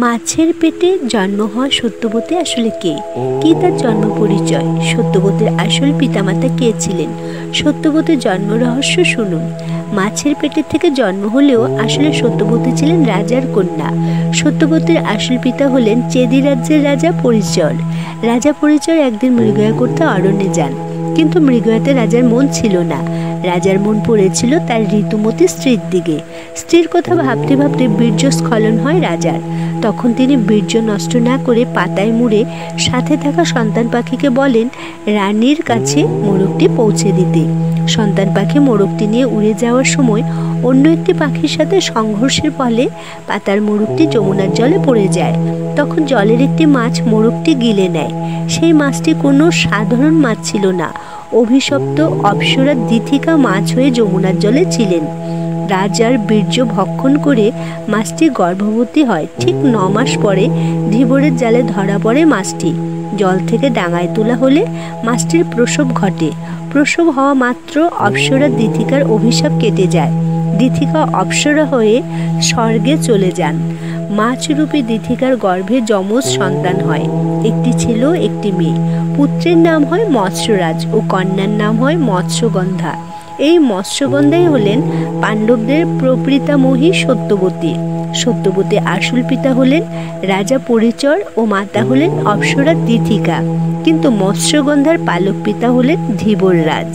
মাছের পেটে জন্ম হওয়া সত্যবতী আসলে কে? কি তার জন্ম পরিচয়? সত্যবতীর আসল পিতামাতা কে ছিলেন? সত্যবতীর জন্ম রহস্য শুনুন। মাছের পেটের থেকে জন্ম হলেও আসলে সত্যবতী ছিলেন রাজার কন্যা। সত্যবতীর আসল পিতা হলেন চেদি রাজ্যের রাজা পরিচর। রাজা পরিচর একদিন মৃগয়া করতে অরণ্যে যান, কিন্তু মৃগয়াতে রাজার মন ছিল না। রাজার মন পড়েছিল তার ঋতুমতী স্ত্রীর দিকে। স্ত্রীর কথা ভাবতে ভাবতে বীর্যস্খলন হয় রাজার। তখন তিনি বীর্য নষ্ট না করে পাতায় মুড়ে সাথে থাকা সন্তান পাখিকে বলেন রানীর কাছে মোরগটি পৌঁছে দিতে। সন্তান পাখি মোরগটি নিয়ে উড়ে যাওয়ার সময় অন্য একটি পাখির সাথে সংঘর্ষের ফলে পাতার মোরগটি যমুনার জলে পড়ে যায়। তখন জলের একটি মাছ মোরগটি গিলে নেয়। সেই মাছটি কোনো সাধারণ মাছ ছিল না, অভিশপ্ত অপ্সরা দিথিকা মাছ হয়ে যমুনার জলে ছিলেন। রাজার বীর্য ভক্ষণ করে মাছটি গর্ভবতী হয়। ঠিক 9 মাস পরে ধীবরের জালে ধরা পড়ে মাছটি। জল থেকে ডাঙায় তোলা হলে মাছটির প্রসব ঘটে। প্রসব হওয়া মাত্র অপ্সরা দিথিকার অভিশাপ কেটে যায়। দিথিকা অপ্সরা হয়ে স্বর্গে চলে যান। মাছরূপী দিথিকার গর্ভে যমজ সন্তান হয়, একটি ছেলে একটি মেয়ে। পুত্রের নাম হয় মৎস্যরাজ ও কন্যার নাম হয় মৎস্যগন্ধা। এই মৎস্যগন্ধাই হলেন পাণ্ডবদের প্রপিতামহী সত্যবতী। সত্যবতীর আসল পিতা হলেন রাজা পরিচর ও মাতা হলেন অপ্সরা দিথিকা, কিন্তু মৎস্যগন্ধার পালক পিতা হলেন ধীবররাজ।